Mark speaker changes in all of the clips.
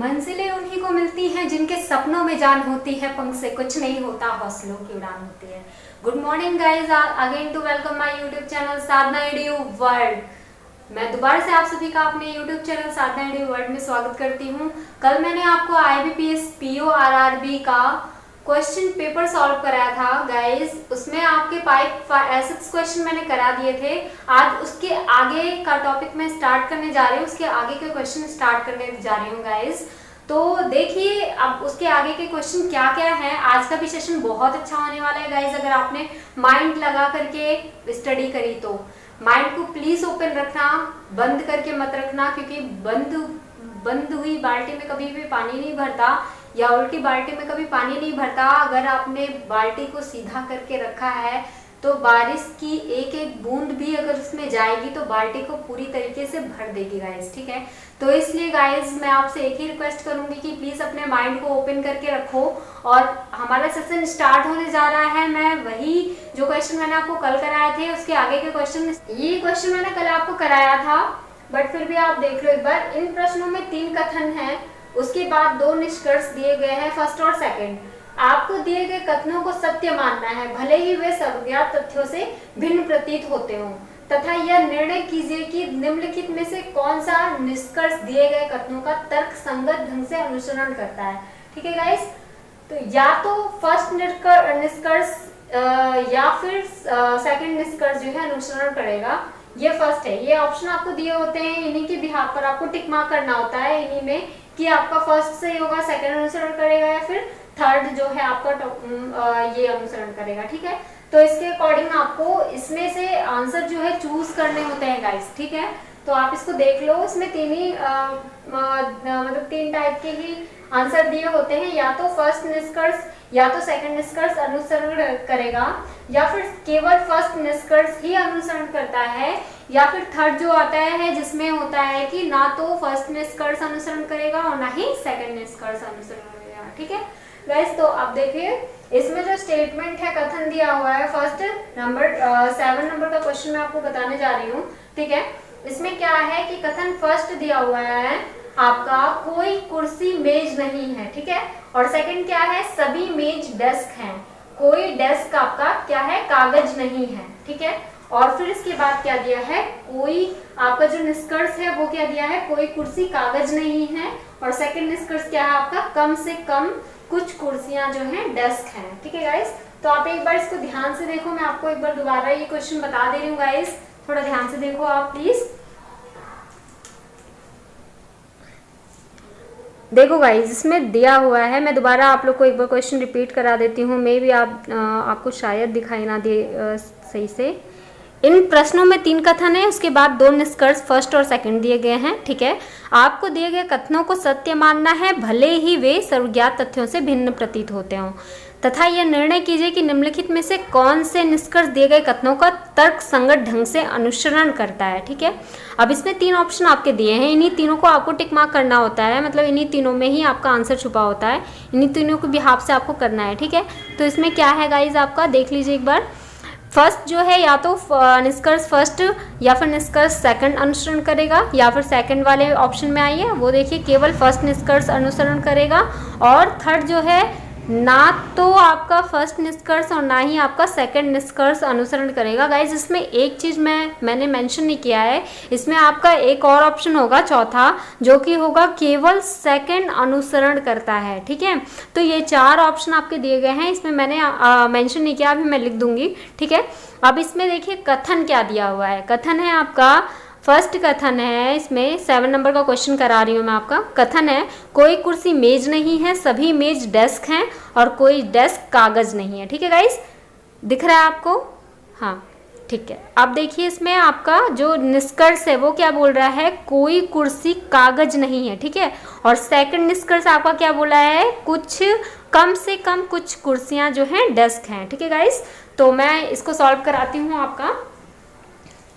Speaker 1: मंजिलें उन्हीं को मिलती हैं जिनके सपनों में जान होती है, पंख से कुछ नहीं होता, हौसलों की उड़ान होती है। Good morning guys, again to welcome my YouTube channel Sadhana Edu World. मैं दोबारा से आप सभी का अपने YouTube channel Sadhana Edu World में स्वागत करती हूँ। कल मैंने आपको IBPS PO RRB का क्वेश्चन पेपर सॉल्व कराया था गाइस। उसमें आपके 6 क्वेश्चन मैंने करा दिए थे। आज उसके आगे का टॉपिक मैं स्टार्ट करने जा रही हूँ, उसके आगे के क्वेश्चन स्टार्ट करने जा रही हूँ गाइस। तो देखिए अब उसके आगे के क्वेश्चन क्या क्या हैं। आज का भी सेशन बहुत अच्छा होने वाला है गाइस। अगर आपने माइंड लगा करके स्टडी करी तो माइंड को प्लीज ओपन रखना, बंद करके मत रखना, क्योंकि बंद हुई बाल्टी में कभी भी पानी नहीं भरता, या उल्टी बाल्टी में कभी पानी नहीं भरता। अगर आपने बाल्टी को सीधा करके रखा है तो बारिश की एक एक बूंद भी अगर उसमें जाएगी तो बाल्टी को पूरी तरीके से भर देगी गाइस, ठीक है। तो इसलिए गाइस मैं आपसे एक ही रिक्वेस्ट करूंगी कि प्लीज अपने माइंड को ओपन करके रखो। और हमारा सेशन स्टार्ट होने जा रहा है। मैं वही जो क्वेश्चन मैंने आपको कल कराए थे उसके आगे के क्वेश्चन, ये क्वेश्चन मैंने कल आपको कराया था, बट फिर भी आप देख लो एक बार। इन प्रश्नों में 3 कथन है, उसके बाद 2 निष्कर्ष दिए गए हैं, फर्स्ट और सेकंड। आपको दिए गए कथनों को सत्य मानना है, भले ही वे सर्वज्ञात तथ्यों से भिन्न प्रतीत होते हों, तथा यह निर्णय कीजिए कि निम्नलिखित में से कौन सा निष्कर्ष दिए गए कथनों का तर्क संगत ढंग से अनुसरण करता है, ठीक है गाइस। तो या तो फर्स्ट निष्कर्ष या फिर सेकंड निष्कर्ष जो है अनुसरण करेगा। ये फर्स्ट है, ये ऑप्शन आपको दिए होते हैं, इन्हीं के बिहाफ पर आपको टिक मार्क करना होता है इन्हीं में कि आपका फर्स्ट सही होगा, सेकंड अनुसरण करेगा, या फिर थर्ड जो है आपका ये अनुसरण करेगा, ठीक है। तो इसके अकॉर्डिंग आपको इसमें से आंसर जो है चूज करने होते हैं गाइस, ठीक है। तो आप इसको देख लो, इसमें 3 टाइप के ही आंसर दिए होते हैं। या तो फर्स्ट निष्कर्ष या तो सेकंड निष्कर्ष अनुसरण करेगा, या फिर केवल फर्स्ट निष्कर्ष ही अनुसरण करता है, या फिर थर्ड जो आता है जिसमें होता है कि ना तो फर्स्ट निष्कर्ष अनुसरण करेगा और ना ही सेकंड निष्कर्ष अनुसरण करेगा, ठीक है गाइस। तो आप देखिए इसमें जो स्टेटमेंट है, कथन दिया हुआ है, फर्स्ट नंबर 7 नंबर का क्वेश्चन मैं आपको बताने जा रही हूँ, ठीक है। इसमें क्या है कि कथन फर्स्ट दिया हुआ है आपका कोई कुर्सी मेज नहीं है, ठीक है। और सेकंड क्या है, सभी मेज डेस्क हैं, कोई डेस्क आपका क्या है, कागज नहीं है, ठीक है। और फिर इसके बाद क्या दिया है, कोई आपका जो निष्कर्ष है वो क्या दिया है, कोई कुर्सी कागज नहीं है। और सेकंड निष्कर्ष क्या है आपका, कम से कम कुछ कुर्सियां जो हैं डेस्क हैं, ठीक है गाइस। तो आप एक बार इसको ध्यान से देखो, मैं आपको एक बार दोबारा ये क्वेश्चन बता दे रही हूँ गाइस, थोड़ा ध्यान से देखो आप प्लीज। देखो गाइस इसमें दिया हुआ है, मैं दोबारा आप लोग को एक बार क्वेश्चन रिपीट करा देती हूँ, मे भी आपको शायद दिखाई ना दे सही से। इन प्रश्नों में 3 कथन है, उसके बाद 2 निष्कर्ष फर्स्ट और सेकंड दिए गए हैं, ठीक है। आपको दिए गए कथनों को सत्य मानना है, भले ही वे सर्वज्ञात तथ्यों से भिन्न प्रतीत होते हों, तथा यह निर्णय कीजिए कि निम्नलिखित में से कौन से निष्कर्ष दिए गए कथनों का तर्क संगत ढंग से अनुसरण करता है, ठीक है। अब इसमें 3 ऑप्शन आपके दिए हैं, इन्हीं तीनों को आपको टिक मार्क करना होता है, मतलब इन्हीं तीनों में ही आपका आंसर छुपा होता है, इन्हीं तीनों के बिहाफ से आपको करना है, ठीक है। तो इसमें क्या है गाइज आपका देख लीजिए एक बार। फर्स्ट जो है या तो निष्कर्ष फर्स्ट या फिर निष्कर्ष सेकंड अनुसरण करेगा, या फिर सेकंड वाले ऑप्शन में आइए वो देखिए केवल फर्स्ट निष्कर्ष अनुसरण करेगा, और थर्ड जो है ना तो आपका फर्स्ट निष्कर्ष और ना ही आपका सेकंड निष्कर्ष अनुसरण करेगा। गाइज इसमें एक चीज़ मैंने मेंशन नहीं किया है, इसमें आपका एक और ऑप्शन होगा चौथा, जो कि होगा केवल सेकंड अनुसरण करता है, ठीक है। तो ये 4 ऑप्शन आपके दिए गए हैं, इसमें मैंने मेंशन नहीं किया, अभी मैं लिख दूंगी, ठीक है। अब इसमें देखिए कथन क्या दिया हुआ है, कथन है आपका फर्स्ट कथन है, इसमें 7 नंबर का क्वेश्चन करा रही हूँ मैं आपका। कथन है कोई कुर्सी मेज नहीं है, सभी मेज डेस्क हैं, और कोई डेस्क कागज नहीं है, ठीक है गाइस, दिख रहा है आपको, हाँ ठीक है। अब देखिए इसमें आपका जो निष्कर्ष है वो क्या बोल रहा है, कोई कुर्सी कागज नहीं है, ठीक है। और सेकंड निष्कर्ष आपका क्या बोला है, कुछ कम से कम कुछ कुर्सियां जो हैं डेस्क हैं, ठीक है गाइस। तो मैं इसको सॉल्व कराती हूँ आपका,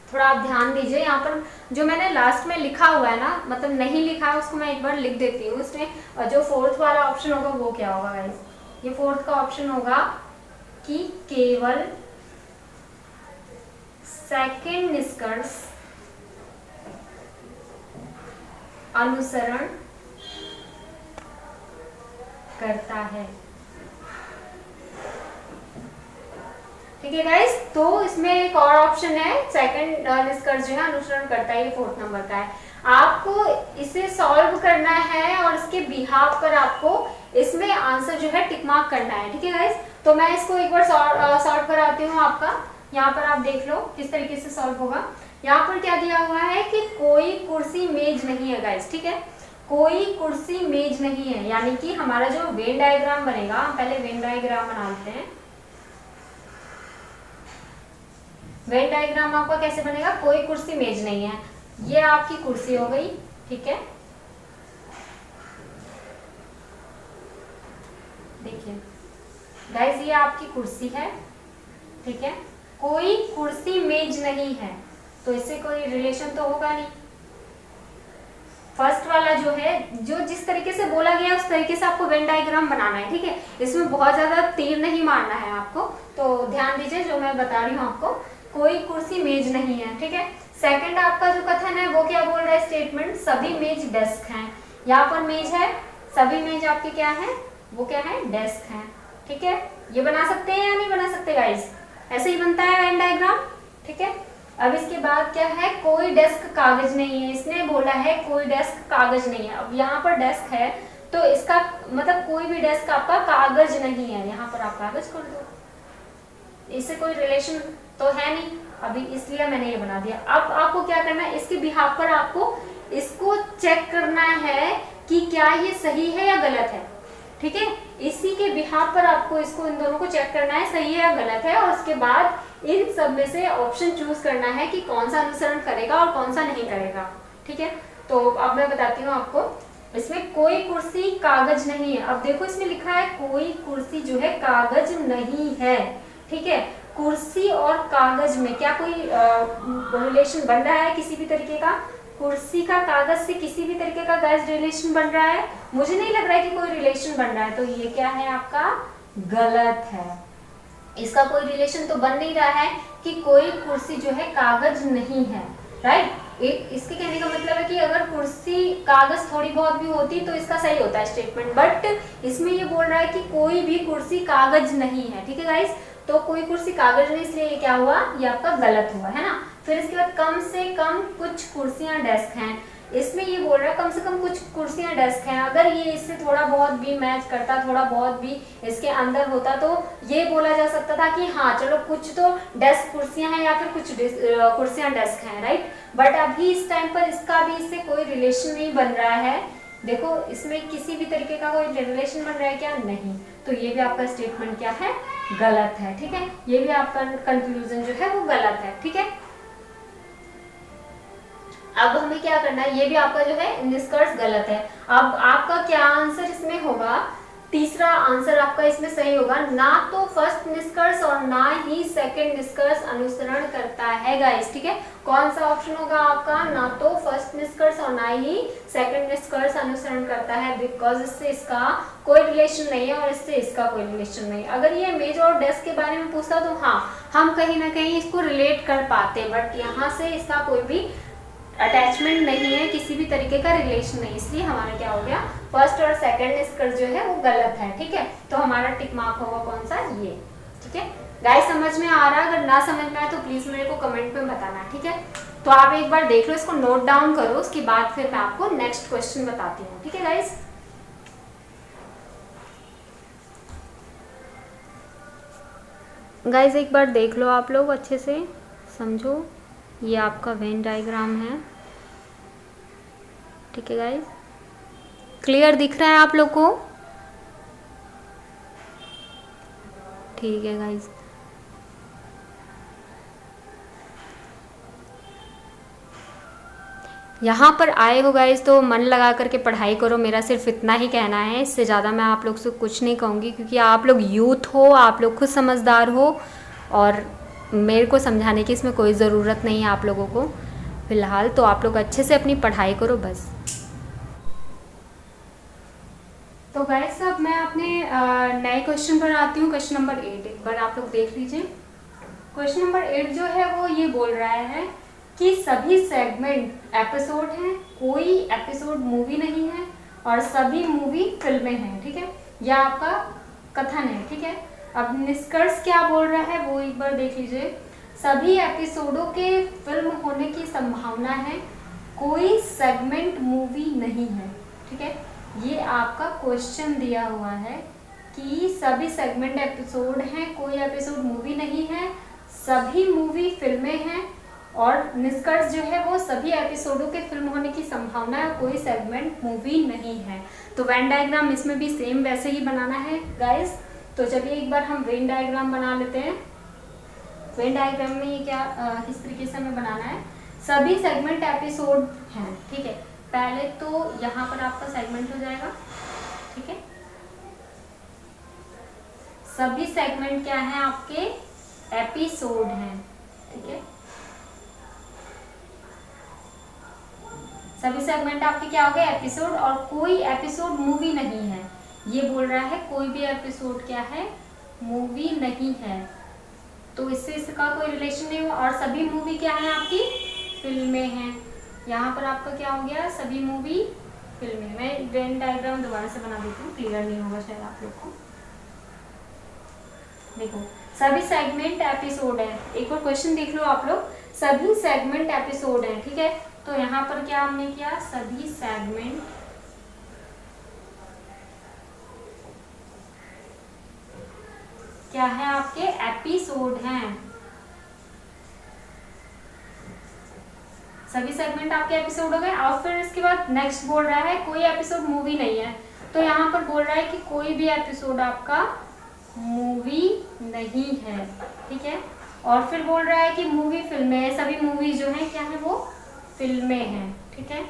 Speaker 1: थोड़ा आप ध्यान दीजिए। यहाँ पर जो मैंने लास्ट में लिखा हुआ है ना, मतलब नहीं लिखा है उसको मैं एक बार लिख देती हूँ। इसमें जो फोर्थ वाला ऑप्शन होगा वो क्या होगा गाइस, ये फोर्थ का ऑप्शन होगा कि केवल सेकंड निष्कर्ष अनुसरण करता है। ठीक है गाइस, तो इसमें एक और ऑप्शन है, सेकंड निष्कर्ष जो है अनुसरण करता है, ये 4th नंबर का है। आपको इसे सॉल्व करना है और इसके बिहाफ पर आपको इसमें आंसर जो है टिक मार्क करना है। ठीक है गाइस, तो मैं इसको एक बार सॉल्व कराती हूँ आपका। यहाँ पर आप देख लो किस तरीके से सॉल्व होगा। यहाँ पर क्या दिया हुआ है कि कोई कुर्सी मेज नहीं है गाइस। ठीक है, कोई कुर्सी मेज नहीं है, यानी कि हमारा जो वेन डायग्राम बनेगा, हम पहले वेन डायग्राम बना लेते हैं। वेन डायग्राम आपका कैसे बनेगा, कोई कुर्सी मेज नहीं है, ये आपकी कुर्सी हो गई। ठीक है, देखिए गाइस ये आपकी कुर्सी है। ठीक है, कोई कुर्सी मेज नहीं है, तो इससे कोई रिलेशन तो होगा नहीं। फर्स्ट वाला जो है, जो जिस तरीके से बोला गया उस तरीके से आपको वेन डायग्राम बनाना है। ठीक है, इसमें बहुत ज्यादा तीर नहीं मारना है आपको, तो ध्यान दीजिए जो मैं बता रही हूँ आपको। कोई कुर्सी मेज नहीं है। ठीक है, सेकंड आपका जो कथन है वो क्या बोल रहा है, स्टेटमेंट सभी मेज डेस्क हैं। यहाँ पर मेज है, सभी मेज आपके क्या है, वो क्या है, डेस्क हैं। ठीक है, ये बना सकते हैं या नहीं बना सकते गाइस, ऐसे ही बनता है वेन डायग्राम। ठीक है, अब इसके बाद क्या है, कोई डेस्क कागज नहीं है, इसने बोला है कोई डेस्क कागज नहीं है। अब यहाँ पर डेस्क है तो इसका मतलब कोई भी डेस्क आपका कागज नहीं है, यहाँ पर आप कागज कर दो, इससे कोई रिलेशन तो है नहीं अभी, इसलिए मैंने ये बना दिया। अब आपको क्या करना है, इसके बिहाफ पर आपको इसको चेक करना है कि क्या ये सही है या गलत है। ठीक है, इसी के बिहाफ पर आपको इसको इन दोनों को चेक करना है सही है या गलत है, और उसके बाद इन सब में से ऑप्शन चूज करना है कि कौन सा अनुसरण करेगा और कौन सा नहीं करेगा। ठीक है, तो अब मैं बताती हूँ आपको, इसमें कोई कुर्सी कागज नहीं है। अब देखो इसमें लिखा है कोई कुर्सी जो है कागज नहीं है। ठीक है, कुर्सी और कागज में क्या कोई रिलेशन बन रहा है किसी भी तरीके का, कुर्सी का कागज से किसी भी तरीके का गाइस रिलेशन बन रहा है, मुझे नहीं लग रहा है कि कोई रिलेशन बन रहा है, तो ये क्या है आपका गलत है। इसका कोई रिलेशन तो बन नहीं रहा है कि कोई कुर्सी जो है कागज नहीं है, राइट। इसके कहने का मतलब है कि अगर कुर्सी कागज थोड़ी बहुत भी होती तो इसका सही होता है स्टेटमेंट, बट इसमें ये बोल रहा है कि कोई भी कुर्सी कागज नहीं है। ठीक है गाइस, तो कोई कुर्सी कागज नहीं, इसलिए ये क्या हुआ, ये आपका गलत हुआ है ना। फिर इसके बाद कम से कम कुछ कुर्सियां डेस्क हैं, इसमें ये बोल रहा है कम से कम कुछ कुर्सियां डेस्क हैं। अगर ये इससे थोड़ा बहुत भी मैच करता, थोड़ा बहुत भी इसके अंदर होता, तो ये बोला जा सकता था कि हाँ चलो कुछ तो डेस्क कुर्सियां हैं या फिर कुछ कुर्सियां डेस्क हैं, राइट। बट अभी इस टाइम पर इसका भी इससे कोई रिलेशन नहीं बन रहा है। देखो इसमें किसी भी तरीके का कोई रिलेशन बन रहा है क्या, नहीं, तो ये भी आपका स्टेटमेंट क्या है, गलत है। ठीक है, ये भी आपका कंक्लूजन जो है वो गलत है। ठीक है, अब हमें क्या करना है, ये भी आपका जो है निष्कर्ष गलत है। अब आपका क्या आंसर इसमें होगा, तीसरा आंसर आपका इसमें सही होगा, ना तो फर्स्ट निष्कर्ष और ना ही सेकंड निष्कर्ष अनुसरण करता है गाइस। ठीक है, कौन सा ऑप्शन होगा आपका, ना तो फर्स्ट निष्कर्ष और ना ही सेकंड निष्कर्ष अनुसरण करता है, बिकॉज इससे इसका कोई रिलेशन नहीं है और इससे इसका कोई रिलेशन नहीं है। अगर ये मेज और डेस्क के बारे में पूछता तो हाँ हम कहीं ना कहीं इसको रिलेट कर पाते, बट यहाँ से इसका कोई भी अटैचमेंट नहीं है, किसी भी तरीके का रिलेशन नहीं, इसलिए हमारा क्या हो गया, फर्स्ट और सेकंड निष्कर्ष जो है वो गलत है। ठीक है, तो हमारा टिक मार्क होगा कौन सा, ये। ठीक है गाइस, समझ में आ रहा है, अगर ना समझ में आए तो प्लीज मेरे को कमेंट में बताना। ठीक है, तो आप एक बार देख लो, इसको नोट डाउन करो, उसके बाद फिर मैं आपको नेक्स्ट क्वेश्चन बताती हूँ। ठीक है गाइस, गाइस एक बार देख लो आप लोग अच्छे से समझो, ये आपका वेन डायग्राम है। ठीक है गाइस, क्लियर दिख रहा है आप लोग को, ठीक है गाइस। यहाँ पर आए हो गाइस तो मन लगा करके पढ़ाई करो, मेरा सिर्फ इतना ही कहना है, इससे ज़्यादा मैं आप लोग से कुछ नहीं कहूँगी, क्योंकि आप लोग यूथ हो, आप लोग खुद समझदार हो और मेरे को समझाने की इसमें कोई ज़रूरत नहीं है आप लोगों को फ़िलहाल। तो आप लोग अच्छे से अपनी पढ़ाई करो बस। तो गाइस अब मैं अपने नए क्वेश्चन पर आती हूँ, क्वेश्चन नंबर 8 एक बार आप लोग देख लीजिए। क्वेश्चन नंबर 8 जो है वो ये बोल रहा है कि सभी सेगमेंट एपिसोड हैं, कोई एपिसोड मूवी नहीं है और सभी मूवी फिल्में हैं। ठीक है, यह आपका कथन है, ठीक है। अब निष्कर्ष क्या बोल रहा है वो एक बार देख लीजिए। सभी एपिसोडों के फिल्म होने की संभावना है, कोई सेगमेंट मूवी नहीं है, ठीक है। ये आपका क्वेश्चन दिया हुआ है कि सभी सेगमेंट एपिसोड हैं, कोई एपिसोड मूवी नहीं है, सभी मूवी फिल्में हैं, और निष्कर्ष जो है वो सभी एपिसोडों के फिल्म होने की संभावना है, कोई सेगमेंट मूवी नहीं है। तो वेन डायग्राम इसमें भी सेम वैसे ही बनाना है गाइस। तो चलिए एक बार हम वेन डायग्राम बना लेते हैं। वेन डायग्राम में ये क्या किस तरीके से हमें बनाना है, सभी सेगमेंट एपिसोड हैं, ठीक है। पहले तो यहाँ पर आपका सेगमेंट हो जाएगा, ठीक है। सभी सेगमेंट क्या है आपके एपिसोड हैं, ठीक है। सभी सेगमेंट आपके क्या हो गए एपिसोड, और कोई एपिसोड मूवी नहीं है। ये बोल रहा है कोई भी एपिसोड क्या है मूवी नहीं है, तो इससे इसका कोई रिलेशन नहीं हुआ। और सभी मूवी क्या है आपकी फिल्में हैं। यहाँ पर आपका क्या हो गया सभी मूवी फिल्में। मैं वेन डायग्राम दोबारा से बना देती हूँ, क्लियर नहीं होगा शायद आप लोग को। देखो सभी सेगमेंट एपिसोड है, एक और क्वेश्चन देख लो आप लोग, सभी सेगमेंट एपिसोड है, ठीक है। तो यहाँ पर क्या हमने किया, सभी सेगमेंट क्या है आपके एपिसोड हैं, सभी सेगमेंट आपके एपिसोड हो गए। और फिर इसके बाद नेक्स्ट बोल रहा है कोई एपिसोड मूवी नहीं है, तो यहाँ पर बोल रहा है कि कोई भी एपिसोड आपका मूवी नहीं है, ठीक है। और फिर बोल रहा है कि मूवी फिल्में है, सभी मूवी जो है क्या है वो फिल्में हैं, ठीक है।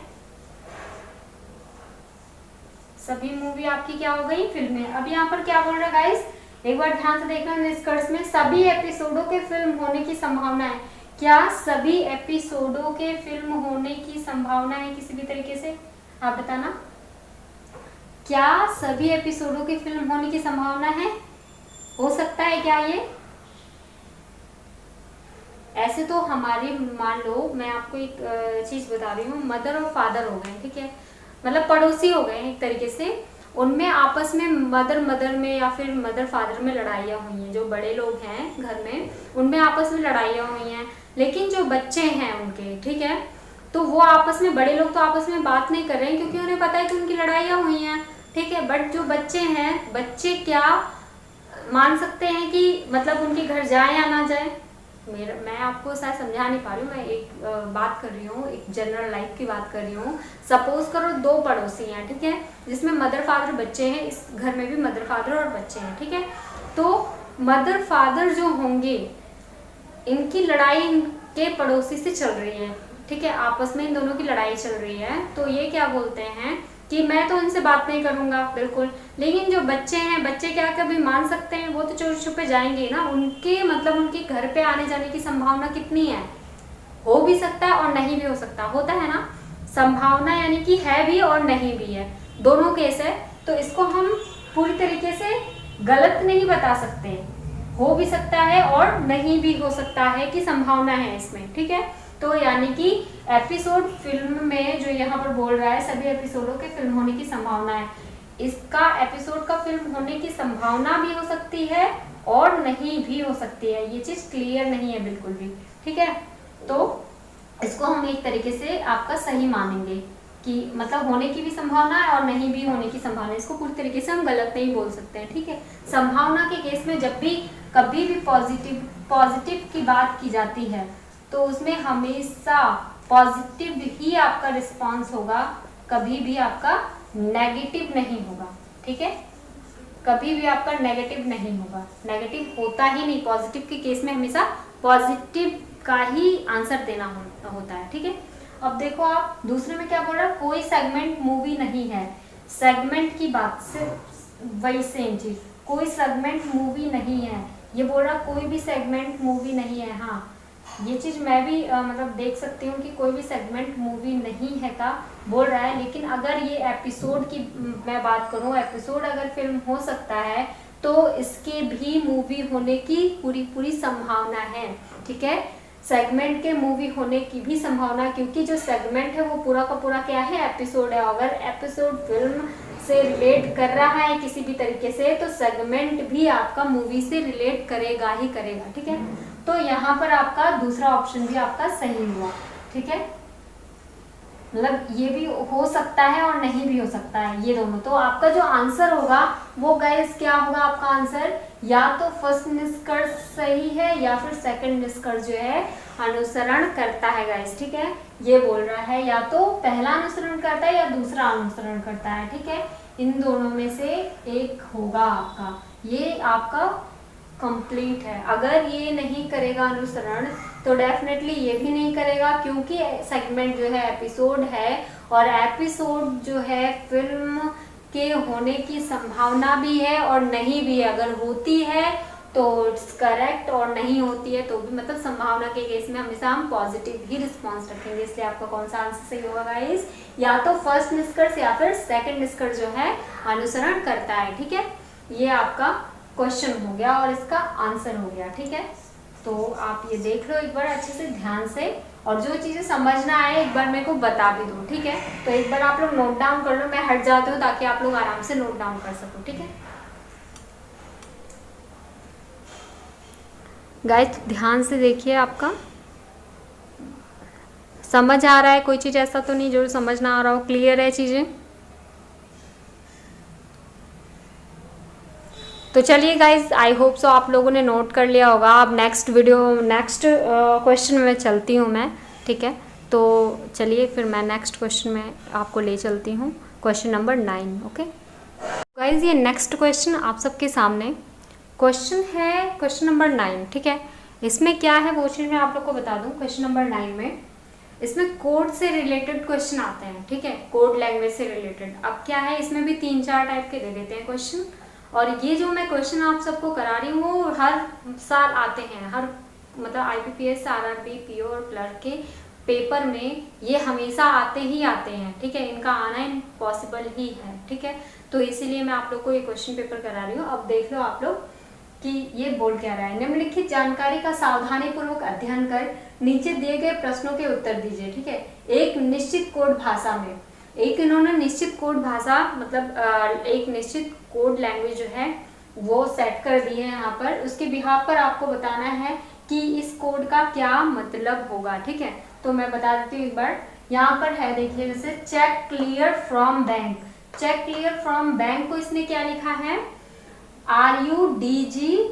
Speaker 1: सभी मूवी आपकी क्या हो गई फिल्में। अब यहाँ पर क्या बोल रहा है गाइस, एक बार ध्यान से देखना निष्कर्ष में, सभी एपिसोडों के फिल्म होने की संभावना है। क्या सभी एपिसोडों के फिल्म होने की संभावना है किसी भी तरीके से, आप बताना। क्या सभी एपिसोडों के फिल्म होने की संभावना है, हो सकता है क्या ये। ऐसे तो हमारे मान लो मैं आपको एक चीज बता रही हूँ, मदर और फादर हो गए, ठीक है, मतलब पड़ोसी हो गए एक तरीके से, उनमें आपस में मदर में या फिर मदर फादर में लड़ाइयाँ हुई हैं। जो बड़े लोग हैं घर में उनमें आपस में लड़ाइयाँ हुई हैं, लेकिन जो बच्चे हैं उनके, ठीक है, तो वो आपस में, बड़े लोग तो आपस में बात नहीं कर रहे हैं क्योंकि उन्हें पता है कि उनकी लड़ाइयाँ हुई हैं, ठीक है। बट जो बच्चे हैं, बच्चे क्या मान सकते हैं कि मतलब उनके घर जाए या ना जाए। मैं आपको शायद समझा नहीं पा रही हूँ, मैं एक बात कर रही हूँ, एक जनरल लाइफ की बात कर रही हूँ। सपोज करो दो पड़ोसी हैं, ठीक है, जिसमें मदर फादर बच्चे हैं, इस घर में भी मदर फादर और बच्चे हैं, ठीक है। तो मदर फादर जो होंगे, इनकी लड़ाई इनके पड़ोसी से चल रही है, ठीक है, आपस में इन दोनों की लड़ाई चल रही है। तो ये क्या बोलते हैं कि मैं तो उनसे बात नहीं करूंगा बिल्कुल, लेकिन जो बच्चे हैं, बच्चे क्या कभी मान सकते हैं, वो तो चोरी छुपे जाएंगे ना। उनके मतलब उनके घर पे आने जाने की संभावना कितनी है, हो भी सकता है और नहीं भी हो सकता, होता है ना, संभावना यानी कि है भी और नहीं भी है, दोनों केस है। तो इसको हम पूरी तरीके से गलत नहीं बता सकते, हो भी सकता है और नहीं भी हो सकता है कि संभावना है इसमें, ठीक है। तो यानी कि एपिसोड फिल्म में जो यहाँ पर बोल रहा है सभी एपिसोडों के फिल्म होने की संभावना है, इसका एपिसोड का फिल्म होने की संभावना भी हो सकती है और नहीं भी हो सकती है, ये चीज क्लियर नहीं है बिल्कुल भी, ठीक है। तो इसको हम एक तरीके से आपका सही मानेंगे कि मतलब होने की भी संभावना है और नहीं भी होने की संभावना है, इसको पूरी तरीके से हम गलत नहीं बोल सकते हैं, ठीक है। संभावना के केस में जब भी कभी भी पॉजिटिव की बात की जाती है तो उसमें हमेशा पॉजिटिव ही आपका रिस्पांस होगा, कभी भी आपका नेगेटिव नहीं होगा, ठीक है, कभी भी आपका नेगेटिव नहीं होगा, नेगेटिव होता ही नहीं। पॉजिटिव के केस में हमेशा पॉजिटिव का ही आंसर देना होता है, ठीक है। अब देखो आप दूसरे में क्या बोल रहा है, कोई सेगमेंट मूवी नहीं है, सेगमेंट की बात से वही सेम चीज, कोई सेगमेंट मूवी नहीं है, ये बोल रहा कोई भी सेगमेंट मूवी नहीं है। हाँ, ये चीज मैं भी मतलब देख सकती हूँ कि कोई भी सेगमेंट मूवी नहीं है का बोल रहा है, लेकिन अगर ये एपिसोड की मैं बात करूँ, एपिसोड अगर फिल्म हो सकता है तो इसके भी मूवी होने की पूरी संभावना है, ठीक है। सेगमेंट के मूवी होने की भी संभावना, क्योंकि जो सेगमेंट है वो पूरा का पूरा क्या है एपिसोड है। अगर एपिसोड फिल्म से रिलेट कर रहा है किसी भी तरीके से, तो सेगमेंट भी आपका मूवी से रिलेट करेगा ही करेगा, ठीक है। तो यहाँ पर आपका दूसरा ऑप्शन भी आपका सही हुआ, ठीक है। मतलब ये भी हो सकता है और नहीं भी हो सकता है, ये दोनों। तो आपका जो आंसर होगा वो गाइस क्या होगा, आपका आंसर या तो फर्स्ट निष्कर्ष सही है या फिर सेकंड निष्कर्ष जो है अनुसरण करता है गाइस, ठीक है। ये बोल रहा है या तो पहला अनुसरण करता है या दूसरा अनुसरण करता है, ठीक है। इन दोनों में से एक होगा आपका, ये आपका कंप्लीट है। अगर ये नहीं करेगा अनुसरण तो डेफिनेटली ये भी नहीं करेगा, क्योंकि सेगमेंट जो है एपिसोड है, और एपिसोड जो है फिल्म के होने की संभावना भी है और नहीं भी है। अगर होती है तो इट्स करेक्ट, और नहीं होती है तो भी, मतलब संभावना के केस में हमेशा हम पॉजिटिव ही रिस्पॉन्स रखेंगे। इसलिए आपका कौन सा आंसर सही होगा गाइस, या तो फर्स्ट निष्कर्ष या फिर सेकंड निष्कर्ष जो है अनुसरण करता है, ठीक है। ये आपका क्वेश्चन हो गया और इसका आंसर हो गया, ठीक है। तो आप ये देख लो एक बार अच्छे से ध्यान से, और जो चीजें समझना आए एक बार मेरे को बता भी दो, ठीक है। तो एक बार आप लोग नोट डाउन कर लो, मैं हट जाती हूँ ताकि आप लोग आराम से नोट डाउन कर सको, ठीक है गाइस। ध्यान से देखिए, आपका समझ आ रहा है, कोई चीज ऐसा तो नहीं जो समझ ना आ रहा हो, क्लियर है चीजें। तो चलिए गाइज, आई होप सो आप लोगों ने नोट कर लिया होगा। अब नेक्स्ट क्वेश्चन में चलती हूँ मैं, ठीक है। तो चलिए फिर मैं नेक्स्ट क्वेश्चन में आपको ले चलती हूँ, क्वेश्चन नंबर 9, ओके गाइज। ये नेक्स्ट क्वेश्चन आप सबके सामने क्वेश्चन है, क्वेश्चन नंबर 9, ठीक है। इसमें क्या है वो चीज़ मैं आप लोग को बता दूँ। क्वेश्चन नंबर 9 में इसमें कोड से रिलेटेड क्वेश्चन आते हैं, ठीक है, कोड लैंग्वेज से रिलेटेड। अब क्या है, इसमें भी 3-4 टाइप के दे देते हैं क्वेश्चन, और ये जो मैं क्वेश्चन आप सबको करा रही हूँ वो हर साल आते हैं, हर मतलब IBPS, RRB, PO और क्लर्क के पेपर में ये हमेशा आते ही आते हैं, ठीक है। इनका आना इम्पॉसिबल ही है, ठीक है। तो इसीलिए मैं आप लोग को ये क्वेश्चन पेपर करा रही हूँ। अब देख लो आप लोग कि ये बोल क्या रहा है। निम्नलिखित जानकारी का सावधानी पूर्वक अध्ययन कर नीचे दिए गए प्रश्नों के उत्तर दीजिए, ठीक है। एक निश्चित कोड भाषा में, एक इन्होंने निश्चित कोड भाषा मतलब एक निश्चित कोड लैंग्वेज जो है वो सेट कर दी है यहाँ पर। उसके बिहाफ पर आपको बताना है कि इस कोड का क्या मतलब होगा, ठीक है। तो मैं बता देती हूँ एक बार, यहाँ पर है देखिए, जैसे cheque clear from bank. Cheque clear from bank को इसने क्या लिखा है, RUDGTEAC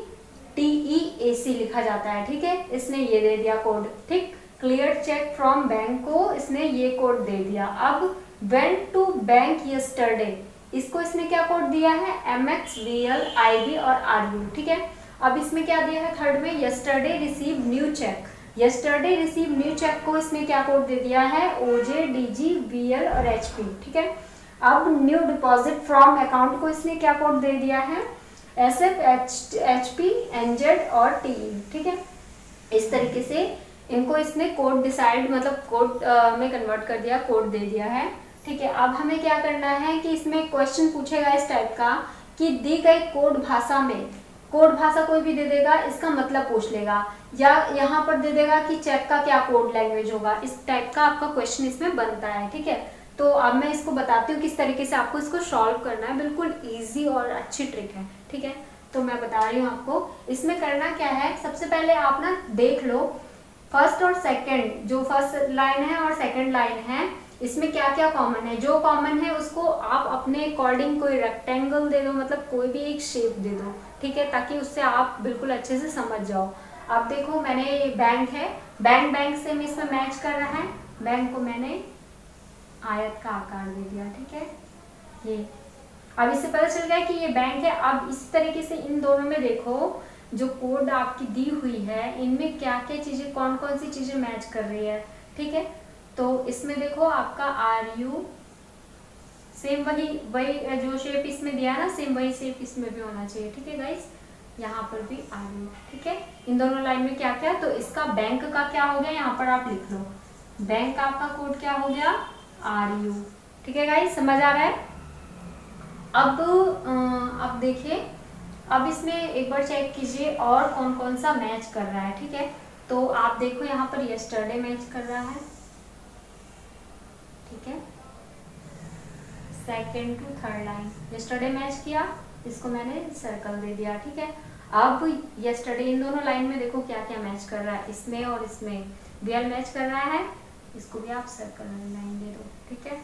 Speaker 1: लिखा जाता है, ठीक है। इसने ये दे दिया कोड, ठीक। क्लियर चेक फ्रॉम बैंक को इसने ये कोड दे दिया। अब वेंट टू बैंक यस्टरडे, इसको इसने क्या कोड दिया है, MXVLIB और RU, ठीक है। अब इसमें क्या दिया है थर्ड में, yesterday receive new cheque. Yesterday receive new cheque को इसने क्या कोड दे दिया है, OJDGVL और HP, ठीक है। अब न्यू डिपॉजिट फ्रॉम अकाउंट को इसने क्या कोड दे दिया है, SF, HP, NZ और TE, ठीक है। इस तरीके से इनको इसने कोड डिसाइड मतलब कोड में कन्वर्ट कर दिया, कोड दे दिया है, ठीक है। अब हमें क्या करना है कि इसमें क्वेश्चन पूछेगा इस टाइप का कि दी गई कोड भाषा में, कोड भाषा कोई भी दे देगा, इसका मतलब पूछ लेगा, या यहाँ पर दे देगा कि चेक का क्या कोड लैंग्वेज होगा। इस टाइप का आपका क्वेश्चन इसमें बनता है, ठीक है। तो अब मैं इसको बताती हूँ किस तरीके से आपको इसको सॉल्व करना है। बिल्कुल ईजी और अच्छी ट्रिक है, ठीक है। तो मैं बता रही हूँ आपको इसमें करना क्या है। सबसे पहले आप ना देख लो फर्स्ट और सेकंड, जो फर्स्ट लाइन है और सेकंड लाइन है, इसमें क्या क्या कॉमन है। जो कॉमन है उसको आप अपने अकॉर्डिंग कोई रेक्टेंगल दे दो, मतलब कोई भी एक शेप दे दो, ठीक है, ताकि उससे आप बिल्कुल अच्छे से समझ जाओ। अब देखो मैंने बैंक है, बैंक से इसमें मैच कर रहा है, बैंक को मैंने आयत का आकार दे दिया, ठीक है। ये अब इससे पता चल गया कि ये बैंक है। अब इस तरीके से इन दोनों में देखो जो कोड आपकी दी हुई है इनमें क्या क्या चीजें, कौन कौन सी चीजें मैच कर रही है, ठीक है। तो इसमें देखो आपका RU सेम वही जो शेप इसमें दिया ना, सेम वही शेप इसमें भी होना चाहिए, ठीक है गाइस। यहाँ पर भी RU, ठीक है। इन दोनों लाइन में क्या क्या, तो इसका बैंक का क्या हो गया, यहाँ पर आप लिख लो, बैंक का आपका कोड क्या हो गया, RU, ठीक है गाइस, समझ आ रहा है। अब देखिए, अब इसमें एक बार चेक कीजिए और कौन कौन सा मैच कर रहा है, ठीक है। तो आप देखो यहाँ पर यस्टरडे मैच कर रहा है, ठीक है। Second to third line. Yesterday match किया, इसको मैंने सर्कल दे दिया, ठीक है। अब यस्टरडे इन दोनों लाइन में देखो क्या क्या मैच कर रहा है, इसमें और इसमें BL मैच कर रहा है, इसको भी आप सर्कल वाली लाइन दे दो, ठीक है।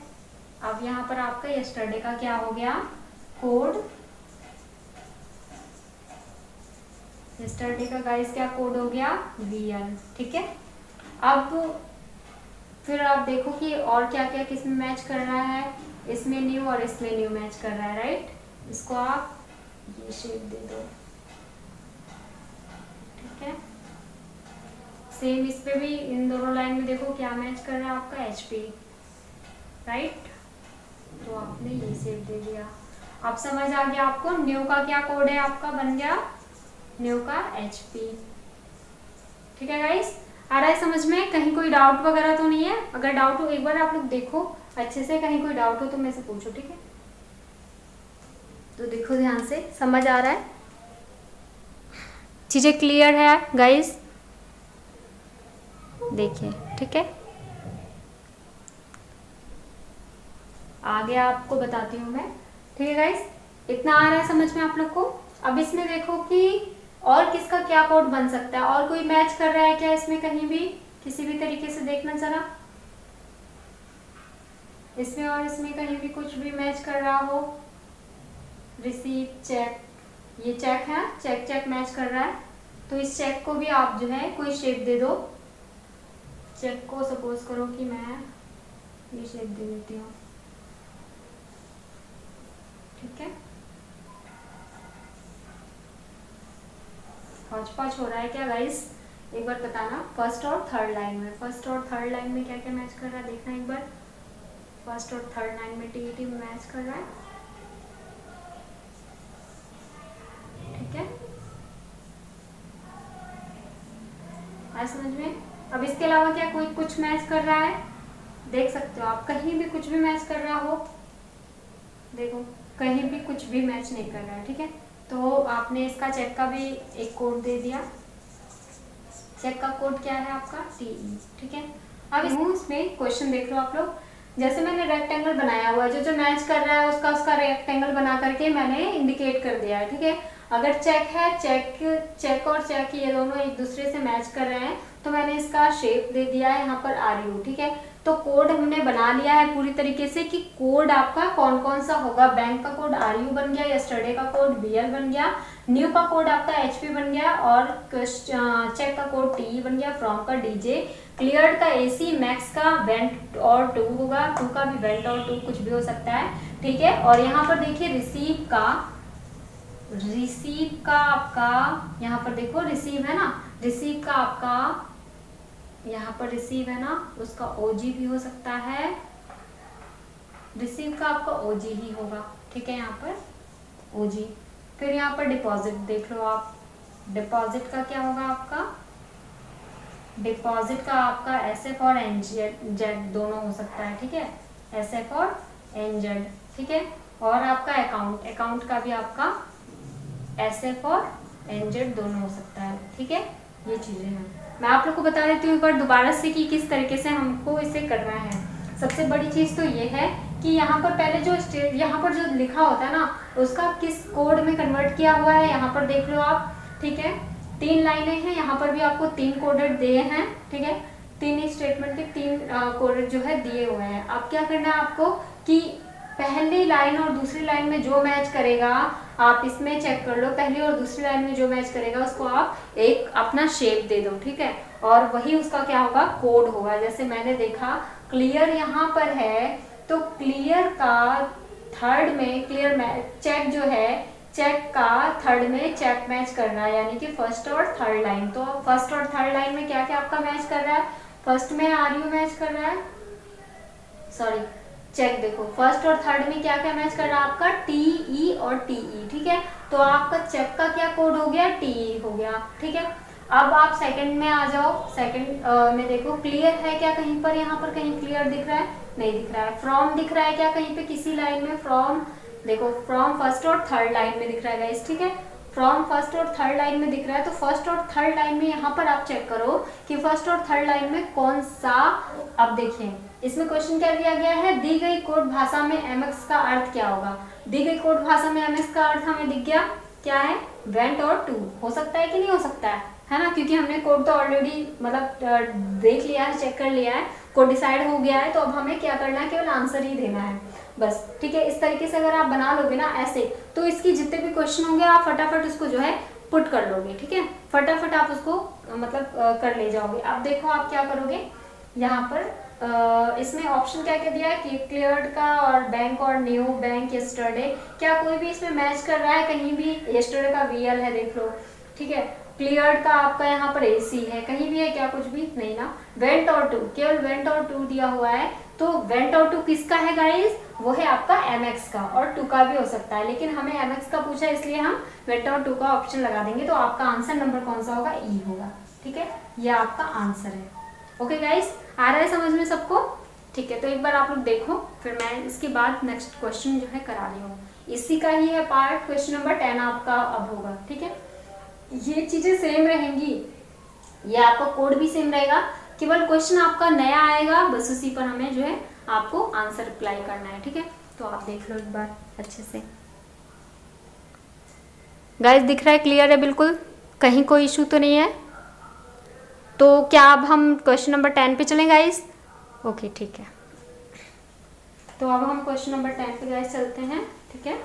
Speaker 1: अब यहाँ पर आपका यस्टरडे का क्या हो गया, कोड। यस्टरडे का गाइस क्या कोड हो गया, BL, ठीक है। अब फिर आप देखो कि और क्या क्या किसमें मैच कर रहा है, इसमें न्यू और इसमें न्यू मैच कर रहा है, राइट। इसको आप ये शेप दे दो, ठीक है। सेम इस पे भी इन दोनों लाइन में देखो क्या मैच कर रहा है आपका HP, राइट। तो आपने ये शेप दे दिया। अब समझ आ गया आपको न्यू का क्या कोड है, आपका बन गया न्यू का HP, ठीक है गाइस। आ रहा है समझ में, कहीं कोई डाउट वगैरह तो नहीं है। अगर डाउट हो एक बार आप लोग देखो अच्छे से, कहीं कोई डाउट हो तो मेरे से पूछो, ठीक है। तो देखो ध्यान से, समझ आ रहा है, चीजें क्लियर है गाइस, देखिए, ठीक है। आगे आपको बताती हूँ मैं, ठीक है गाइस। इतना आ रहा है समझ में आप लोग को। अब इसमें देखो कि और किसका क्या कोड बन सकता है, और कोई मैच कर रहा है क्या इसमें, कहीं भी किसी भी तरीके से देखना जरा, इसमें और इसमें कहीं भी कुछ भी मैच कर रहा हो। रिसीव, चेक, ये चेक है, चेक चेक मैच कर रहा है, तो इस चेक को भी आप जो है कोई शेप दे दो। चेक को सपोज करो कि मैं ये शेप दे देती हूँ, ठीक है। हौच-पौच हो रहा है क्या गाइस, एक बार बताना। फर्स्ट और थर्ड लाइन में, फर्स्ट और थर्ड लाइन में क्या क्या मैच कर रहा है देखना एक बार। फर्स्ट और थर्ड लाइन में TET मैच कर रहा है, ठीक है। आया समझ में। अब इसके अलावा क्या कोई कुछ मैच कर रहा है, देख सकते हो आप, कहीं भी कुछ भी मैच कर रहा हो, देखो कहीं भी कुछ भी मैच नहीं कर रहा है, ठीक है। तो आपने इसका चेक का भी एक कोड दे दिया। चेक का कोड क्या है आपका, TE, ठीक है। अब इसमें क्वेश्चन देख लो आप लोग, जैसे मैंने रेक्टेंगल बनाया हुआ है, जो मैच कर रहा है उसका रेक्टेंगल बना करके मैंने इंडिकेट कर दिया है, ठीक है। अगर चेक है, चेक और चेक ये दोनों एक दूसरे से मैच कर रहे हैं, तो मैंने इसका शेप दे दिया है यहाँ पर RU, ठीक है। तो कोड हमने बना लिया है पूरी तरीके से कि कोड आपका कौन कौन सा होगा। बैंक का कोड RU बन गया, यस्टरडे का कोड BL बन गया, न्यू का कोड आपका HP बन गया, और चेक का कोड TE बन गया, फ्रॉम का DJ, क्लियर्ड का AC, मैक्स का वेंट और टू होगा, टू का भी वेंट और टू कुछ भी हो सकता है, ठीक है। और यहाँ पर देखिए रिसीव का आपका, यहाँ पर देखो रिसीव है ना, रिसीव का आपका यहाँ पर रिसीव है ना, उसका OG भी हो सकता है, रिसीव का आपका OG ही होगा, ठीक है। यहाँ पर OG, फिर यहाँ पर डिपॉजिट देख लो आप, डिपॉजिट का क्या होगा आपका, डिपॉजिट का आपका SF और NZ दोनों हो सकता है, ठीक है, SF और NZ, ठीक है। और आपका अकाउंट का भी आपका SF और NZ दोनों हो सकता है, ठीक है। ये चीजें हैं, मैं आप लोग को बता देती हूँ एक बार दोबारा से कि किस तरीके से हमको इसे करना है। सबसे बड़ी चीज तो ये है कि यहाँ पर पहले जो यहाँ पर जो लिखा होता है ना, उसका किस कोड में कन्वर्ट किया हुआ है यहाँ पर देख लो आप, ठीक है। 3 लाइनें हैं, यहाँ पर भी आपको 3 कोडेड दिए हैं, ठीक है। 3 स्टेटमेंट के 3 कोडेड जो है दिए हुए हैं। अब क्या करना है आपको कि पहली लाइन और दूसरी लाइन में जो मैच करेगा, आप इसमें चेक कर लो, पहली और दूसरी लाइन में जो मैच करेगा उसको आप एक अपना शेप दे दो, ठीक है। और वही उसका क्या होगा, कोड होगा। जैसे मैंने देखा क्लियर यहाँ पर है, तो क्लियर का थर्ड में चेक जो है, चेक का थर्ड में चेक मैच कर रहा है, यानी कि फर्स्ट और थर्ड लाइन। तो फर्स्ट और थर्ड लाइन में क्या क्या आपका मैच कर रहा है, फर्स्ट में RU मैच कर रहा है, सॉरी चेक देखो फर्स्ट और थर्ड में क्या क्या मैच कर रहा है आपका, TE और TE, ठीक है। तो आपका चेक का क्या कोड हो गया, TE हो गया, ठीक है। अब आप सेकंड में आ जाओ, सेकंड में देखो क्लियर है क्या कहीं पर, यहाँ पर कहीं क्लियर दिख रहा है, नहीं दिख रहा है। फ्रॉम दिख रहा है क्या कहीं पे किसी लाइन में, फ्रॉम देखो, फ्रॉम फर्स्ट और थर्ड लाइन में दिख रहा है गाइस, ठीक है। फ्रॉम फर्स्ट और थर्ड लाइन में दिख रहा है, तो फर्स्ट और थर्ड लाइन में यहाँ पर आप चेक करो कि फर्स्ट और थर्ड लाइन में कौन सा। अब देखिए इसमें क्वेश्चन क्या दिया गया है, दी गई कोड भाषा में mx का अर्थ क्या होगा। दी गई कोड भाषा में mx का अर्थ हमें दिख गया, क्या है, वेंट और टू। हो सकता है कि नहीं हो सकता है ना, क्योंकि हमने कोड तो ऑलरेडी मतलब देख लिया है, चेक कर लिया है, कोड डिसाइड हो गया है, तो अब हमें क्या करना है, केवल आंसर ही देना है बस। ठीक है, इस तरीके से अगर आप बना लोगे ना ऐसे, तो इसकी जितने भी क्वेश्चन होंगे आप फटाफट उसको जो है पुट कर लोगे। ठीक है, फटाफट आप उसको मतलब कर ले जाओगे। अब देखो आप क्या करोगे, यहाँ पर इसमें ऑप्शन क्या क्या दिया है कि क्लियर्ड का और बैंक और न्यू बैंक यस्टरडे, क्या कोई भी इसमें मैच कर रहा है, कहीं भी यस्टरडे का वीएल है देख लो। ठीक है, क्लियर्ड का आपका यहाँ पर एसी है, कहीं भी है क्या, कुछ भी नहीं ना। वेंट और टू, केवल वेंट और टू दिया हुआ है, तो वेंट और टू किसका है गाइस, वो है आपका mx का, और टू का भी हो सकता है, लेकिन हमें mx का पूछा इसलिए हम वेंट और टू का ऑप्शन लगा देंगे, तो आपका आंसर नंबर कौन सा होगा, ई होगा। ठीक है, ये आपका आंसर है। ओके गाइस, आ रहा है समझ में सबको। ठीक है, तो एक बार आप लोग देखो, फिर मैं इसके बाद नेक्स्ट क्वेश्चन जो है करा रही हूँ। इसी का ही है पार्ट, क्वेश्चन नंबर 10 आपका अब होगा। ठीक है, ये चीजें सेम रहेंगी, ये आपका कोड भी सेम रहेगा, केवल क्वेश्चन आपका नया आएगा, बस उसी पर हमें जो है आपको आंसर रिप्लाई करना है। ठीक है, तो आप देख लो एक बार अच्छे से। गाइस दिख रहा है, क्लियर है बिल्कुल, कहीं कोई इशू तो नहीं है। तो क्या अब हम क्वेश्चन नंबर 10 पे चलें गाइस। ओके ठीक है, तो अब हम क्वेश्चन नंबर 10 पे गाइस चलते हैं। ठीक है,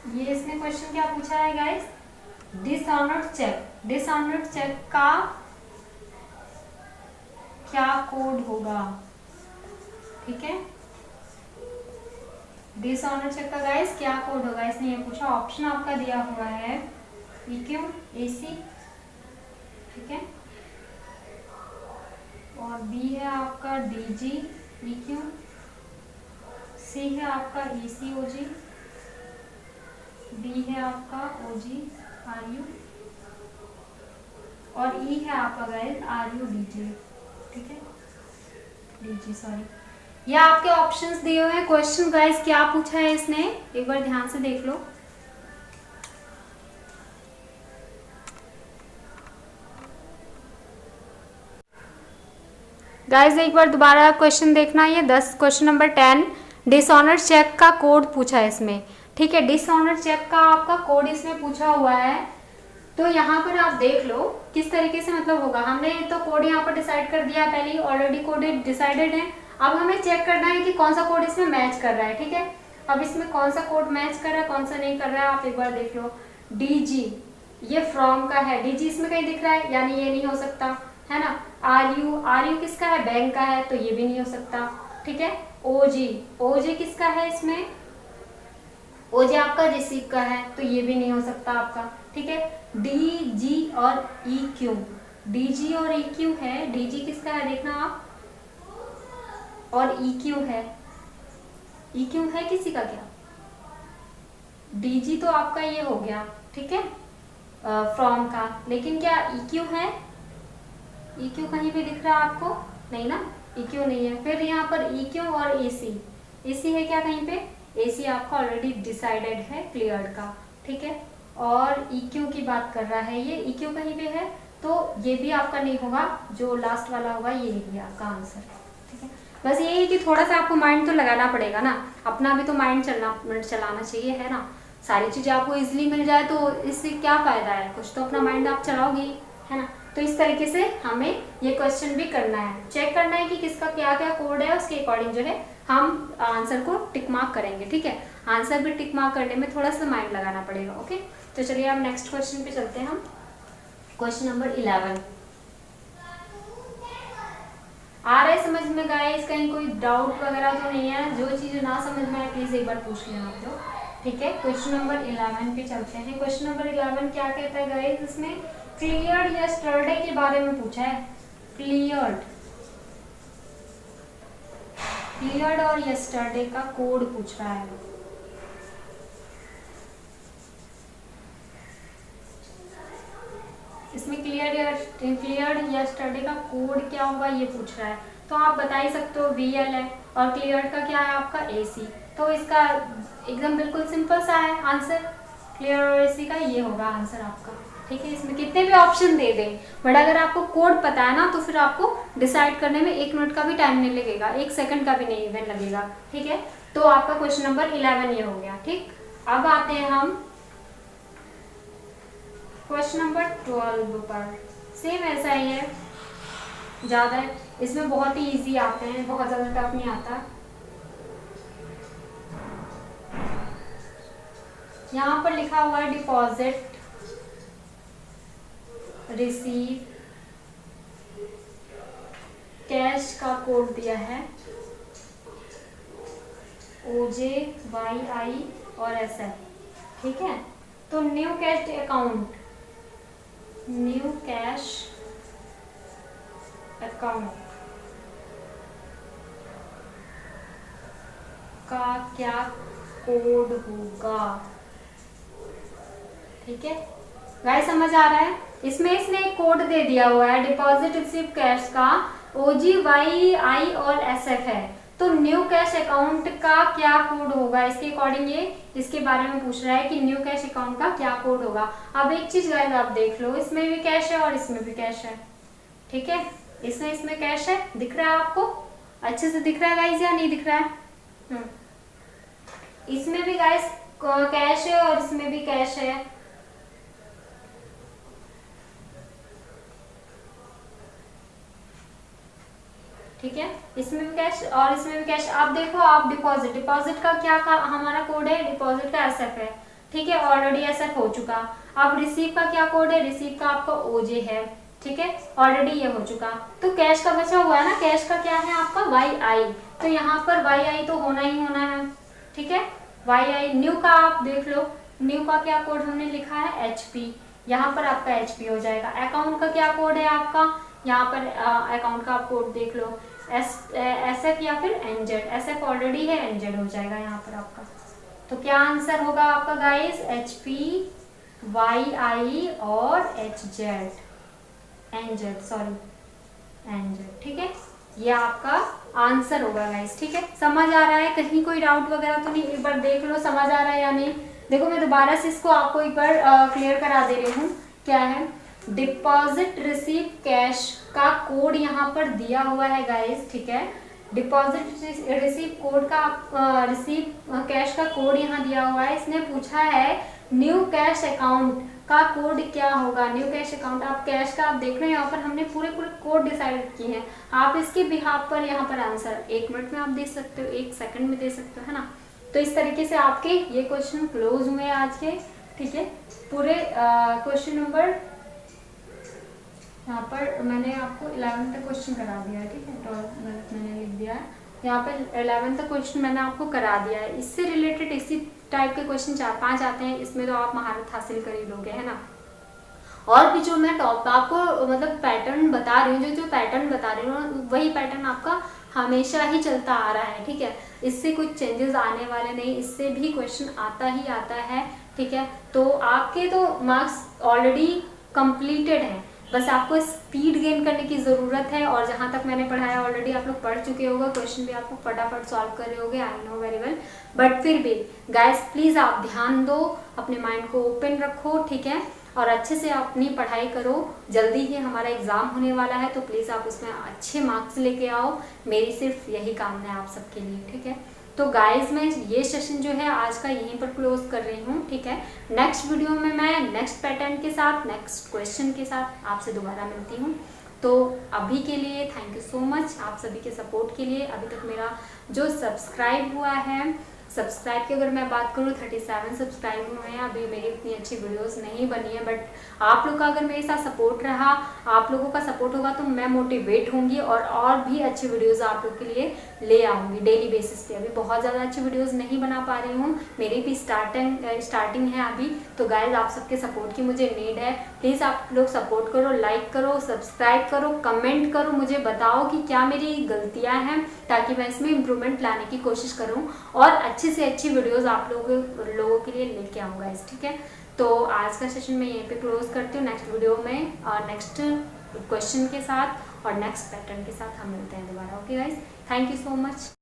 Speaker 1: ये इसमें क्वेश्चन क्या पूछा है guys, dishonoured cheque. Dishonoured cheque का क्या कोड होगा। ठीक है, डिसऑनर्ड चेक का गाइस क्या कोड होगा, इसने ये पूछा। ऑप्शन आपका दिया हुआ है EQ AC, ठीक है, और B है आपका DG EQ, C है आपका EC OG, D है आपका OG RU, और E है आपका गाइस RU DG। ठीक है, DG सॉरी, ये आपके ऑप्शंस दिए हुए हैं। क्वेश्चन गाइस क्या पूछा है इसने, एक बार ध्यान से देख लो। गाइस एक बार दोबारा क्वेश्चन देखना, ये 10 क्वेश्चन नंबर 10 डिसऑनर्ड चेक का कोड पूछा है इसमें। ठीक है, डिसऑनर्ड चेक का आपका कोड इसमें पूछा हुआ है, तो यहाँ पर आप देख लो किस तरीके से मतलब होगा। हमने तो कोड यहाँ पर डिसाइड कर दिया पहले ही, ऑलरेडी कोड डिसाइडेड है। अब हमें चेक करना है कि कौन सा कोड इसमें मैच कर रहा है। ठीक है, अब इसमें कौन सा कोड मैच कर रहा है, कौन सा नहीं कर रहा है, आप एक बार देख लो। DG ये फ्रॉम का है, DG इसमें कहीं दिख रहा है, यानी ये नहीं हो सकता, है ना। RU किसका है, बैंक का है, तो ये भी नहीं हो सकता। ठीक है, OG किसका है इसमें, OG आपका रिसीव का है, तो ये भी नहीं हो सकता आपका। ठीक है, DG और EQ, DG और EQ है, DG किसका है देखना आप, और EQ है, EQ है किसी का क्या, DG तो आपका ये हो गया। ठीक है, फ्रॉम का, लेकिन क्या EQ है, EQ कहीं पे दिख रहा है आपको, नहीं ना, EQ नहीं है। फिर यहाँ पर EQ और AC है क्या कहीं पे, AC आपका ऑलरेडी डिसाइडेड है क्लियर्ड का। ठीक है, और EQ की बात कर रहा है, ये EQ कहीं पे है, तो ये भी आपका नहीं होगा, जो लास्ट वाला होगा ये ही आपका आंसर। ठीक है, बस ये है कि थोड़ा सा आपको माइंड तो लगाना पड़ेगा ना, अपना भी तो माइंड चलाना चाहिए, है ना। सारी चीजें आपको इजीली मिल जाए तो इससे क्या फायदा है, कुछ तो अपना माइंड आप चलाओगे, है ना। तो इस तरीके से हमें ये क्वेश्चन भी करना है, चेक करना है कि किसका क्या क्या कोड है, उसके अकॉर्डिंग जो है हम आंसर को टिक मार्क करेंगे। ठीक है, आंसर भी टिक मार्क करने में थोड़ा सा माइंड लगाना पड़ेगा। ओके, तो चलिए अब नेक्स्ट क्वेश्चन पे चलते हैं हम। क्वेश्चन नंबर 11 आ रहा है समझ में गाइस? कहीं कोई डाउट वगैरह तो नहीं है? जो चीज़ ना समझ में आए प्लीज एक बार पूछ लेना आप लोग। ठीक है, क्वेश्चन नंबर 11 पे चलते हैं। क्वेश्चन नंबर 11 क्या कहता है गाइस? इसमें क्लियर्ड यस्टरडे के बारे में पूछा है। क्लियर्ड और यस्टरडे का कोड पूछ रहा है। इसमें क्लियर्ड यस्टरडे का कोड क्या होगा ये पूछ रहा है। तो आप बता ही सकते हो VL है, और क्लियर्ड का क्या है आपका AC। तो इसका एकदम बिल्कुल सिंपल सा है आंसर, क्लियर और AC का ये होगा आंसर आपका। ठीक है, इसमें कितने भी ऑप्शन दे दें, बट अगर आपको कोड पता है ना तो फिर आपको डिसाइड करने में 1 मिनट का भी टाइम नहीं लगेगा, 1 सेकंड का भी नहीं इवन लगेगा। ठीक है, तो आपका क्वेश्चन नंबर 11 ये हो गया। ठीक, अब आते हैं हम क्वेश्चन नंबर 12 पर। सेम ऐसा ही है, ज़्यादा इसमें बहुत ही इजी आते हैं, बहुत ज़्यादा टफ नहीं आता। यहाँ पर लिखा हुआ है डिपॉजिट रिसीव, कैश का कोड दिया है OJ YI और SF। ठीक है, तो न्यू कैश अकाउंट का क्या कोड होगा? ठीक है गाइस, समझ आ रहा है? इसमें इसने एक कोड दे दिया हुआ है डिपॉजिट रिसीव कैश का OG YI और SF है। तो न्यू कैश अकाउंट का क्या कोड होगा, इसके अकॉर्डिंग ये इसके बारे में पूछ रहा है कि न्यू कैश अकाउंट का क्या कोड होगा। अब एक चीज गाइस आप देख लो, इसमें भी कैश है और इसमें भी कैश है। ठीक है, इसमें कैश है, दिख रहा है आपको? अच्छे से दिख रहा है गाइस या नहीं दिख रहा है? इसमें भी गाइस कैश है और इसमें भी कैश है। ठीक है, इसमें भी कैश और इसमें भी कैश। आप देखो, आप डिपॉजिट का क्या हमारा कोड है? डिपॉजिट का SF है। ठीक है, ऑलरेडी SF हो चुका। अब रिसीव का क्या कोड है? रिसीव का आपका OJ है। ठीक है, ऑलरेडी ये हो चुका। तो कैश का बचा हुआ है ना, कैश का क्या है आपका YI। तो यहाँ पर YI तो होना ही होना है। ठीक है, YI। न्यू का आप देख लो, न्यू का क्या कोड हमने लिखा है HP, यहाँ पर आपका HP हो जाएगा। अकाउंट का क्या कोड है आपका? यहाँ पर अकाउंट का आप कोड देख लो, SF या फिर NZ। SF ऑलरेडी है, NZ हो जाएगा यहाँ पर आपका। तो क्या आंसर होगा आपका गाइस? HP YI और NZ। ठीक है, ये आपका आंसर होगा गाइस। ठीक है, समझ आ रहा है? कहीं कोई डाउट वगैरह तो नहीं? एक बार देख लो समझ आ रहा है या नहीं। देखो मैं दोबारा से इसको आपको एक बार क्लियर करा दे रही हूँ। क्या है? डिपॉजिट रिसीव कैश का कोड यहाँ पर दिया हुआ है गाइस। ठीक है, डिपॉजिट रिसीव कोड का रिसीव कैश का कोड यहाँ दिया हुआ है। इसने पूछा है न्यू कैश अकाउंट का कोड क्या होगा। न्यू कैश अकाउंट, आप कैश का आप देख रहे हो यहाँ पर हमने पूरे कोड डिसाइड किए हैं। आप इसके बिहाफ पर यहाँ पर आंसर 1 मिनट में आप दे सकते हो, 1 सेकंड में दे सकते हो, है ना। तो इस तरीके से आपके ये क्वेश्चन क्लोज हुए आज के। ठीक है, पूरे क्वेश्चन नंबर यहाँ पर मैंने आपको 11 तक क्वेश्चन करा दिया है। ठीक है, 12 मैंने लिख दिया है यहाँ पे, 11 तक क्वेश्चन मैंने आपको करा दिया है। इससे रिलेटेड इसी टाइप के क्वेश्चन 4-5 आते हैं, इसमें तो आप महारत हासिल कर ही लोगे, है ना। और भी जो मैं टॉप आपको मतलब पैटर्न बता रही हूँ, जो पैटर्न बता रही हूँ वही पैटर्न आपका हमेशा ही चलता आ रहा है। ठीक है, इससे कुछ चेंजेस आने वाले नहीं, इससे भी क्वेश्चन आता ही आता है। ठीक है, तो आपके तो मार्क्स ऑलरेडी कंप्लीटेड हैं, बस आपको स्पीड गेन करने की ज़रूरत है। और जहाँ तक मैंने पढ़ाया ऑलरेडी आप लोग पढ़ चुके होगे, क्वेश्चन भी आपको फटाफट सॉल्व कर रहे होगे, I know very well. But फिर भी गाइस प्लीज़ आप ध्यान दो, अपने माइंड को ओपन रखो। ठीक है, और अच्छे से अपनी पढ़ाई करो। जल्दी ही हमारा एग्ज़ाम होने वाला है, तो प्लीज़ आप उसमें अच्छे मार्क्स लेके आओ। मेरी सिर्फ यही कामना है आप सबके लिए। ठीक है, तो गाइज मैं ये सेशन जो है आज का यहीं पर क्लोज कर रही हूँ, ठीक है। नेक्स्ट वीडियो में मैं नेक्स्ट पैटर्न के साथ, नेक्स्ट क्वेश्चन के साथ आपसे दोबारा मिलती हूँ। तो अभी के लिए थैंक यू सो मच आप सभी के सपोर्ट के लिए। अभी तक मेरा जो सब्सक्राइब हुआ है, सब्सक्राइब की अगर मैं बात करूँ 37 सब्सक्राइब हुए हैं। अभी मेरी इतनी अच्छी वीडियोस नहीं बनी है, बट आप लोग का अगर मेरे साथ सपोर्ट रहा, आप लोगों का सपोर्ट होगा तो मैं मोटिवेट होंगी और भी अच्छी वीडियोस आप लोग के लिए ले आऊँगी डेली बेसिस पे। अभी बहुत ज़्यादा अच्छी वीडियोस नहीं बना पा रही हूँ, मेरी भी स्टार्टिंग है अभी। तो गाइज आप सबके सपोर्ट की मुझे नीड है। प्लीज़ आप लोग सपोर्ट करो, लाइक करो, सब्सक्राइब करो, कमेंट करो, मुझे बताओ कि क्या मेरी गलतियाँ हैं, ताकि मैं इसमें इम्प्रूवमेंट लाने की कोशिश करूँ और अच्छी से अच्छी वीडियोस आप लोगों के लिए लेके आऊँगा इस, ठीक है। तो आज का सेशन मैं यहीं पे क्लोज करती हूँ। नेक्स्ट वीडियो में नेक्स्ट क्वेश्चन के साथ और नेक्स्ट पैटर्न के साथ हम मिलते हैं दोबारा। Okay guys, thank you so much.